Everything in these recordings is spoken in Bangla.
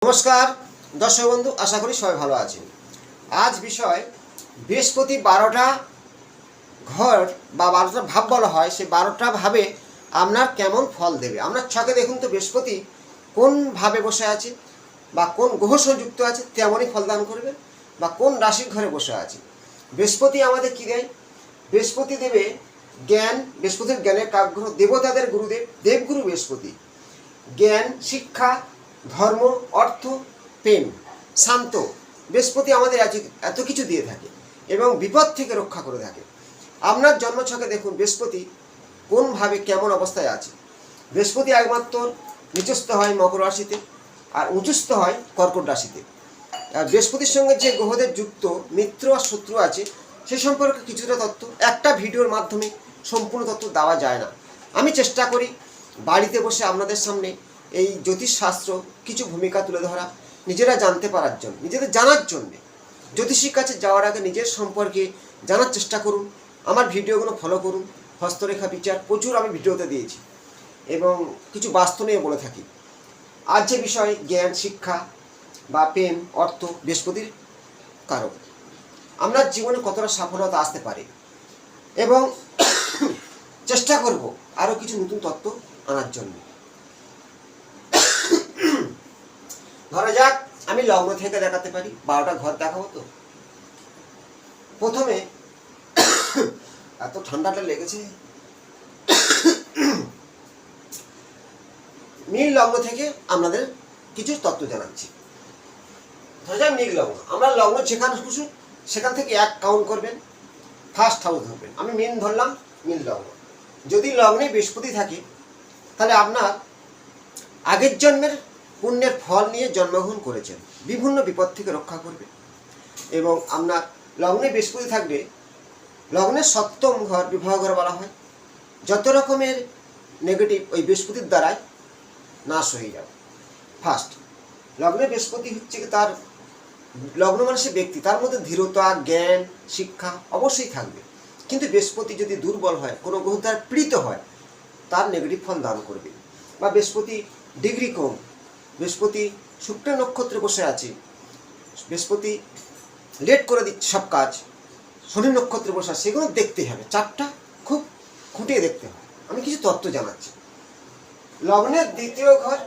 নমস্কার দর্শক বন্ধু, আশা করি সবাই ভালো আছেন। আজ বিষয় বৃহস্পতি 12টা ঘর বা 12টা ভাব বলা হয়, সেই 12টা ভাবে আপনার কেমন ফল দেবে। আপনার ছকে দেখুন তো বৃহস্পতি কোন ভাবে বসে আছে বা কোন গ্রহ সঙ্গে যুক্ত আছে তেমনই ফলদান করবে, বা কোন রাশির ঘরে বসে আছে। বৃহস্পতি আমাদের কী দেয়? বৃহস্পতি দেবে জ্ঞান। বৃহস্পতির জ্ঞানের কাগ্রহ, দেবতাদের গুরুদেব, দেবগুরু বৃহস্পতি। জ্ঞান, শিক্ষা, ধর্ম, অর্থ, প্রেম, শান্ত। বৃহস্পতি আমাদের এত কিছু দিয়ে থাকে এবং বিপদ থেকে রক্ষা করে থাকে। আপনার জন্মছকে দেখুন বৃহস্পতি কোনভাবে কেমন অবস্থায় আছে। বৃহস্পতি একমাত্র নিচস্থ হয় মকর রাশিতে আর উঁচুস্থ হয় কর্কট রাশিতে। আর বৃহস্পতির সঙ্গে যে গ্রহদের যুক্ত মিত্র আর শত্রু আছে সে সম্পর্কে কিছুটা তথ্য একটা ভিডিওর মাধ্যমে সম্পূর্ণ তথ্য দেওয়া যায় না। আমি চেষ্টা করি বাড়িতে বসে আপনাদের সামনে এই জ্যোতিষশাস্ত্র কিছু ভূমিকা তুলে ধরা, নিজেরা জানতে পারার জন্য, নিজেদের জানার জন্যে। জ্যোতিষীর কাছে যাওয়ার আগে নিজের সম্পর্কে জানার চেষ্টা করুন। আমার ভিডিওগুলো ফলো করুন। হস্তরেখা বিচার প্রচুর আমি ভিডিওতে দিয়েছি এবং কিছু বাস্তু নিয়ে বলে থাকি। আজ যে বিষয় জ্ঞান, শিক্ষা বা প্রেম, অর্থ, বৃহস্পতির কারক। আপনার জীবনে কতটা সফলতা আসতে পারে এবং চেষ্টা করব আরও কিছু নতুন তত্ত্ব আনার জন্য। ধরা যাক আমি লগ্ন থেকে দেখাতে পারি, 12টা ঘর দেখাবো। তো প্রথমে এত ঠান্ডাটা লেগেছে, নীল লগ্ন থেকে আপনাদের কিছু তত্ত্ব জানাচ্ছি। ধরা যাক নীল লগ্ন, আমরা লগ্ন যেখানে খুশি সেখান থেকে এক কাউন্ট করবেন, ফার্স্ট হাউস ধরবেন। আমি মিন ধরলাম, নীল লগ্ন। যদি লগ্নে বৃহস্পতি থাকে তাহলে আপনার আগের জন্মের পুণ্যের ফল নিয়ে জন্মগ্রহণ করেছেন, বিভিন্ন বিপদ থেকে রক্ষা করবে। এবং আপনার লগ্নে বৃহস্পতি থাকবে, লগ্নের সপ্তম ঘর বিবাহ ঘর বলা হয়। যত রকমের নেগেটিভ ওই বৃহস্পতির দ্বারাই নাশ হয়ে যাবে। ফার্স্ট, লগ্নে বৃহস্পতি হচ্ছে কি, তার লগ্ন মানে সে ব্যক্তি, তার মধ্যে ধীরতা, জ্ঞান, শিক্ষা অবশ্যই থাকবে। কিন্তু বৃহস্পতি যদি দুর্বল হয়, কোনো গ্রহ দ্বারা পীড়িত হয়, তার নেগেটিভ ফল দান করবে। বা বৃহস্পতি ডিগ্রি কম, বৃহস্পতি শুক্র নক্ষত্রে বসে আছে, বৃহস্পতি লেট করে দিচ্ছে সব কাজ, শনি নক্ষত্রে বসে আছে, সেগুলো দেখতে হবে। চারটা খুব খুঁটিয়ে দেখতে হবে। আমি কিছু তত্ত্ব জানাচ্ছি। লগ্নের দ্বিতীয় ঘর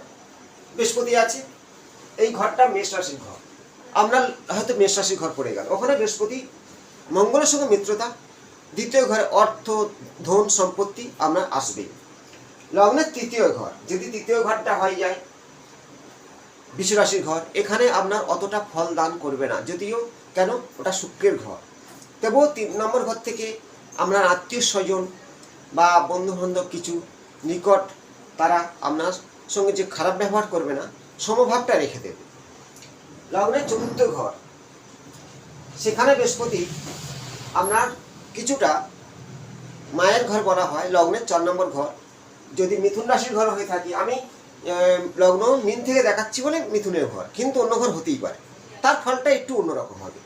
বৃহস্পতি আছে, এই ঘরটা মেষ রাশির ঘর। আপনার হয়তো মেষ রাশির ঘর পড়ে গেল, ওখানে বৃহস্পতি মঙ্গলের সঙ্গে মিত্রতা। দ্বিতীয় ঘরে অর্থ, ধন, সম্পত্তি আপনার আসবে। লগ্নের তৃতীয় ঘর, যদি তৃতীয় ঘরটা হয়ে যায় বৃষ রাশির ঘর, এখানে আপনার অতটা ফল দান করবে না, যদিও কেন ওটা শুক্রের ঘর। তবুও 3 নম্বর ঘর থেকে আপনার আত্মীয় স্বজন বা বন্ধুবান্ধব কিছু নিকট, তারা আপনার সঙ্গে যে খারাপ ব্যবহার করবে না, সমভাবটা রেখে দেবে। লগ্নের চতুর্থ ঘর, সেখানে বৃহস্পতি আপনার কিছুটা মায়ের ঘর বলা হয়। লগ্নের 4 নম্বর ঘর যদি মিথুন রাশির ঘর হয়ে থাকে, আমি লগ্ন মিন থেকে দেখাচ্ছি বলে মিথুনের ঘর, কিন্তু অন্য ঘর হতেই পারে, তার ফলটা একটু অন্যরকম হবে।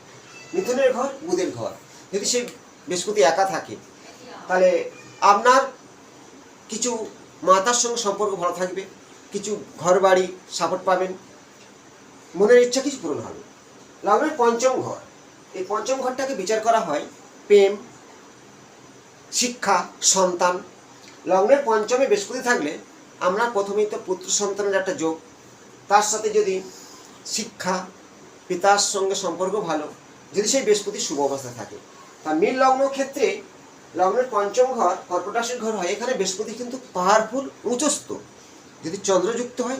মিথুনের ঘর বুধের ঘর, যদি সেই বৃহস্পতি একা থাকে তাহলে আপনার কিছু মাতার সঙ্গে সম্পর্ক ভালো থাকবে, কিছু ঘর বাড়ি সাপোর্ট পাবেন, মনের ইচ্ছা কিছু পূরণ হবে। লগ্নের পঞ্চম ঘর, এই পঞ্চম ঘরটাকে বিচার করা হয় প্রেম, শিক্ষা, সন্তান। লগ্নের পঞ্চমে বৃহস্পতি থাকলে আমরা প্রথমেই তো পুত্র সন্তানের একটা যোগ, তার সাথে যদি শিক্ষা, পিতার সঙ্গে সম্পর্ক ভালো, যদি সেই বৃহস্পতি শুভ অবস্থায় থাকে। তার মীন লগ্ন ক্ষেত্রে লগ্নের পঞ্চম ঘর কর্কট রাশির ঘর হয়, এখানে বৃহস্পতি কিন্তু পাওয়ারফুল উচ্চস্থ। যদি চন্দ্রযুক্ত হয়,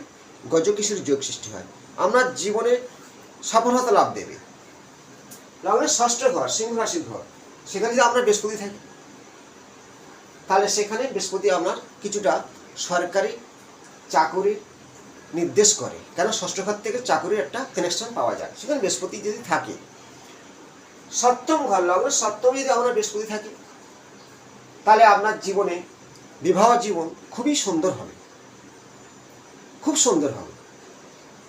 গজকেশরী যোগ সৃষ্টি হয়, আমরা জীবনে সফলতা লাভ দেবে। লগ্নের ষষ্ঠ ঘর সিংহ রাশির ঘর, সেখানে যদি আমরা বৃহস্পতি থাকি তাহলে সেখানে বৃহস্পতি আপনার কিছুটা সরকারি চাকুরির নির্দেশ করে, কেন ষষ্ঠ ঘর থেকে চাকুরির একটা কানেকশন পাওয়া যায় সেখানে বৃহস্পতি যদি থাকে। সপ্তম ঘর, লগ্নের সপ্তমে যদি আমরা বৃহস্পতি থাকি তাহলে আপনার জীবনে বিবাহ জীবন খুবই সুন্দর হবে, খুব সুন্দর হবে।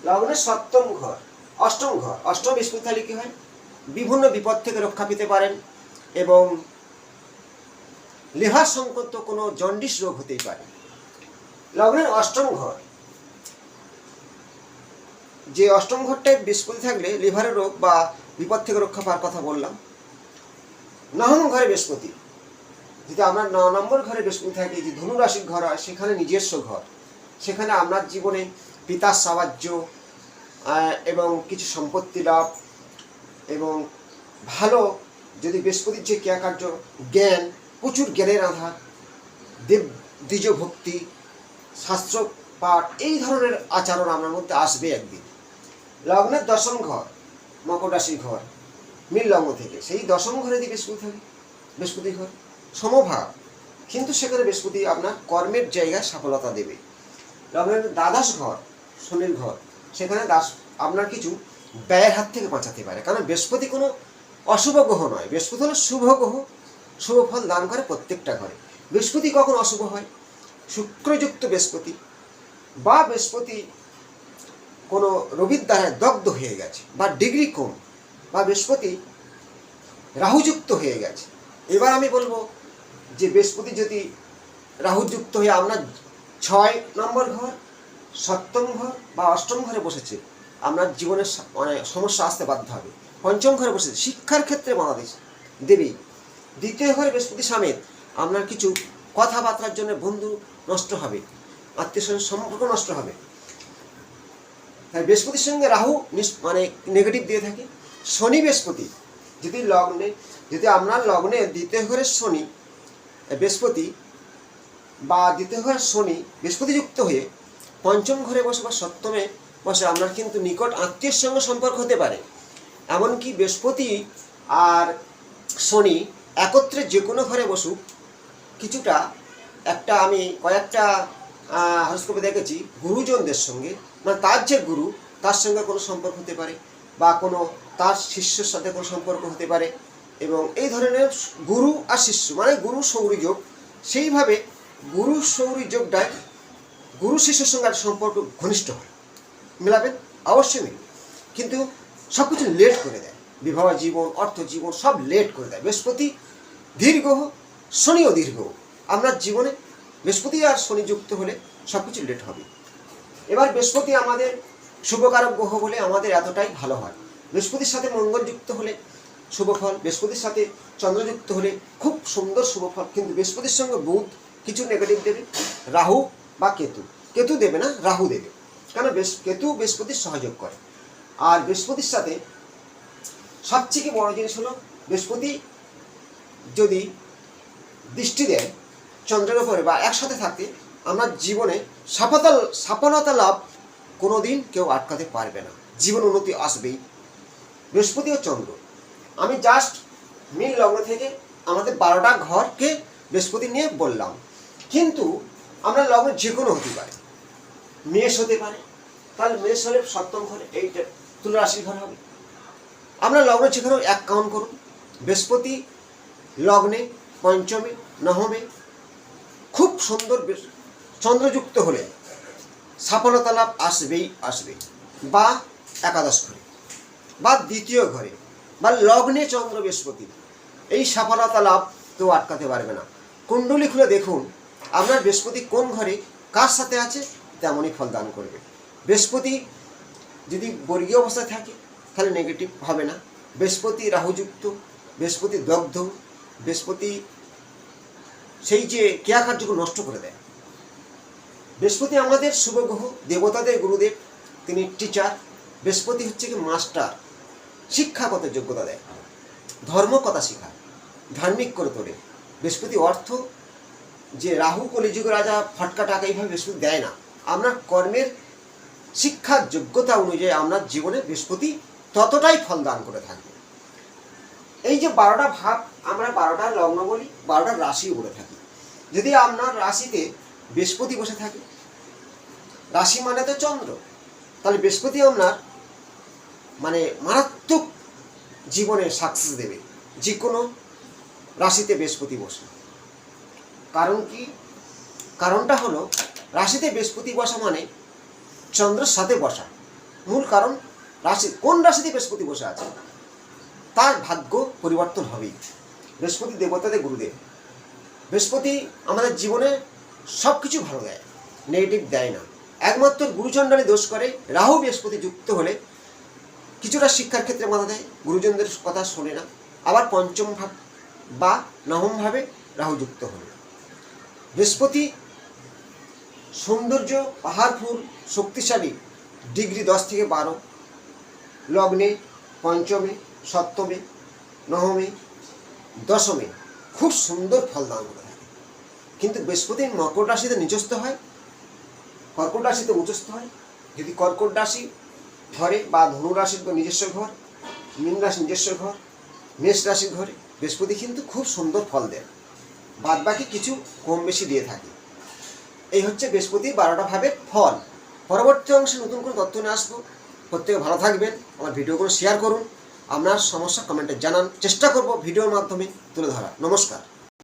লগ্নের সপ্তম ঘর, অষ্টম ঘর, অষ্টম বৃহস্পতি থাকলে কি হয়, বিভিন্ন বিপদ থেকে রক্ষা পেতে পারেন এবং লিভার সংক্রান্ত কোনো জন্ডিস রোগ হতেই পারে। লগ্নের অষ্টম ঘর, যে অষ্টম ঘরটায় বৃহস্পতি থাকলে লিভারের রোগ বা বিপদ থেকে রক্ষা পাওয়ার কথা বললাম। নবম ঘরে বৃহস্পতি, যদি আমরা 9 নম্বর ঘরে বৃহস্পতি থাকে, যে ধনু রাশির ঘর হয়, সেখানে নিজস্ব ঘর, সেখানে আপনার জীবনে পিতার সাহায্য এবং কিছু সম্পত্তি লাভ এবং ভালো, যদি বৃহস্পতির যে ক্রিয়াকার্য জ্ঞান, প্রচুর জ্ঞানের আধার, দ্বিজ ভক্তি, শাস্ত্র পাঠ, এই ধরনের আচরণ আপনার মধ্যে আসবে একদিন। লগ্নের দশম ঘর মকর রাশির ঘর, মীন লগ্ন থেকে, সেই দশম ঘরে যদি বৃহস্পতি থাকে, বৃহস্পতি ঘর সমভাব, কিন্তু সেখানে বৃহস্পতি আপনার কর্মের জায়গায় সফলতা দেবে। লগ্নের দ্বাদশ ঘর শনির ঘর, সেখানে আপনার কিছু ব্যয়ের হাত থেকে বাঁচাতে পারে, কারণ বৃহস্পতি কোনো অশুভ গ্রহ নয়, বৃহস্পতি হলো শুভ গ্রহ, শুভ ফল দান করে প্রত্যেকটা ঘরে। বৃহস্পতি কখন অশুভ হয়? শুক্রযুক্ত বৃহস্পতি, বা বৃহস্পতি কোনো রবির দ্বারা দগ্ধ হয়ে গেছে, বা ডিগ্রি কম, বা বৃহস্পতি রাহুযুক্ত হয়ে গেছে। এবার আমি বলবো যে বৃহস্পতি যদি রাহুযুক্ত হয়ে আপনার 6 নম্বর ঘর, 7ম ঘর বা 8ম ঘরে বসেছে, আপনার জীবনের মানে সমস্যা আসতে বাধ্য হবে। 5ম ঘরে বসেছে, শিক্ষার ক্ষেত্রে বাংলাদেশ দেবী। 2য় ঘরে বৃহস্পতি সমেত আপনার কিছু কথাবার্তার জন্য বন্ধু নষ্ট হবে, আত্মীয় স্বজনের সম্পর্ক নষ্ট হবে। তাই বৃহস্পতির সঙ্গে রাহু মানে নেগেটিভ দিয়ে থাকে। শনি বৃহস্পতি যদি লগ্নে, যদি আপনার লগ্নে 2য় ঘরের শনি বৃহস্পতি বা 2য় ঘরের শনি বৃহস্পতি যুক্ত হয়ে 5ম ঘরে বসে বা 7মে বসে, আপনার কিন্তু নিকট আত্মীয়ের সঙ্গে সম্পর্ক হতে পারে। এমনকি বৃহস্পতি আর শনি একত্রে যে কোনো ঘরে বসুক, কিছুটা একটা আমি কয়েকটা হরস্কোপে দেখেছি, গুরুজনদের সঙ্গে, মানে তার যে গুরু, তার সঙ্গে কোনো সম্পর্ক হতে পারে, বা কোনো তার শিষ্যের সাথে কোনো সম্পর্ক হতে পারে, এবং এই ধরনের গুরু আর শিষ্য মানে গুরু সৌরী যোগ। সেইভাবে গুরু সৌরী যোগটায় গুরু শিষ্যের সঙ্গে একটা সম্পর্ক ঘনিষ্ঠ হয়, মেলাবেন অবশ্যই মিলবে, কিন্তু সব কিছু লেট করে দেয়। বিবাহ জীবন, অর্থ জীবন সব লেট করে দেয়। বৃহস্পতি দীর্ঘ, শনিও দীর্ঘ। আপনার জীবনে বৃহস্পতি আর শনি যুক্ত হলে সব কিছু লেট হবে। এবার বৃহস্পতি আমাদের শুভকারক গ্রহ বলে আমাদের এতটাই ভালো হয়। বৃহস্পতির সাথে মঙ্গল যুক্ত হলে শুভ ফল, বৃহস্পতির সাথে চন্দ্র যুক্ত হলে খুব সুন্দর শুভ ফল, কিন্তু বৃহস্পতির সঙ্গে বুধ কিছু নেগেটিভ দেবে, রাহু বা কেতু, কেতু দেবে না, রাহু দেবে, কারণ কেতু বৃহস্পতির সহযোগ করে। আর বৃহস্পতির সাথে সবথেকে বড় জিনিস হলো, বৃহস্পতি যদি দৃষ্টি দেয় চন্দ্রের উপরে বা একসাথে থাকতে, আমার জীবনে সফলতা লাভ কোনো দিন কেউ আটকাতে পারবে না, জীবন উন্নতি আসবেই। বৃহস্পতি ও চন্দ্র, আমি জাস্ট মীন লগ্ন থেকে আমাদের 12টা ঘরকে বৃহস্পতি নিয়ে বললাম, কিন্তু আমরা লগ্ন যে কোনো হতে পারে, মেষ হতে পারে, তাহলে মেষ হলে 7ম ঘরে, এইটা তুলা রাশির ঘর হবে। আমরা লগ্ন যেখানে এক কাউন্ট করুন, বৃহস্পতি লগ্নে 5মে 9মে খুব সুন্দর চন্দ্রযুক্ত হলে সফলতা লাভ আসবেই আসবে, বা একাদশ ঘরে বা 2য় ঘরে বা লগ্নে চন্দ্র বৃহস্পতি, এই সফলতা লাভ কেউ আটকাতে পারবে না। কুণ্ডলী খুলে দেখুন আপনার বৃহস্পতি কোন ঘরে কার সাথে আছে, তেমনই ফল দান করবে। বৃহস্পতি যদি বর্গীয় অবস্থায় থাকে তাহলে নেগেটিভ হবে না। বৃহস্পতি রাহুযুক্ত, বৃহস্পতি দগ্ধ, বৃহস্পতি সেই যে ক্রিয়াকার্যগুলো নষ্ট করে দেয়। বৃহস্পতি আমাদের শুভ গ্রহ, দেবতাদের গুরুদেব, তিনি টিচার। বৃহস্পতি হচ্ছে কি মাস্টার, শিক্ষাগত যোগ্যতা দেয়, ধর্ম কথা শেখায়, ধার্মিক করে তোলে। বৃহস্পতি অর্থ, যে রাহু কলিযুগের রাজা ফটকা টাকা এইভাবে বৃহস্পতি দেয় না, আপনার কর্মের শিক্ষার যোগ্যতা অনুযায়ী আপনার জীবনে বৃহস্পতি ততটাই ফল দান করে থাকবে। এই যে 12টা ভাব, আমরা 12টা লগ্ন বলি, 12টা রাশিও বলে থাকি। যদি আপনার রাশিতে বৃহস্পতি বসে থাকে, রাশি মানে তো চন্দ্র, তাহলে বৃহস্পতি আপনার মানে মারাত্মক জীবনে সাকসেস দেবে, যে কোনো রাশিতে বৃহস্পতি বসে। কারণ কি? কারণটা হলো, রাশিতে বৃহস্পতি বসা মানে চন্দ্রের সাথে বসা। মূল কারণ, রাশি কোন রাশিতে বৃহস্পতি বসে আছে তার ভাগ্য পরিবর্তন হবেই। বৃহস্পতি দেবতাদের গুরুদেব। বৃহস্পতি আমাদের জীবনে সব কিছু ভালো দেয়, নেগেটিভ দেয় না। একমাত্র গুরুচণ্ডালী দোষ করে রাহু বৃহস্পতি যুক্ত হলে কিছুটা শিক্ষার ক্ষেত্রে বাধা দেয়, গুরুজনদের কথা শোনে না। আবার পঞ্চম ভাব বা নবম ভাবে রাহু যুক্ত হলে বৃহস্পতি সৌন্দর্য, পাহাড়ফুল, শক্তিশালী, ডিগ্রি 10 থেকে 12, লগ্নে, পঞ্চমে, সপ্তমে, নবমে, দশমে খুব সুন্দর ফল দান করে থাকে। কিন্তু বৃহস্পতি মকর রাশিতে নিচস্থ হয়, কর্কট রাশিতে উচ্চস্থ হয়। যদি কর্কট রাশি ঘরে বা ধনু রাশির নিজস্ব ঘর, মীন রাশি নিজস্ব ঘর, মেষ রাশির ঘরে বৃহস্পতি কিন্তু খুব সুন্দর ফল দেয়, বাদ বাকি কিছু কম বেশি দিয়ে থাকে। এই হচ্ছে বৃহস্পতি 12টা ভাবের ফল। পরবর্তী অংশে নতুন কোনো তথ্য নিয়ে আসবো। প্রত্যেকে ভালো থাকবেন, আমার ভিডিওগুলো শেয়ার করুন, আপনার সমস্যা কমেন্টে জানান, চেষ্টা করব ভিডিওর মাধ্যমে তুলে ধরা। নমস্কার।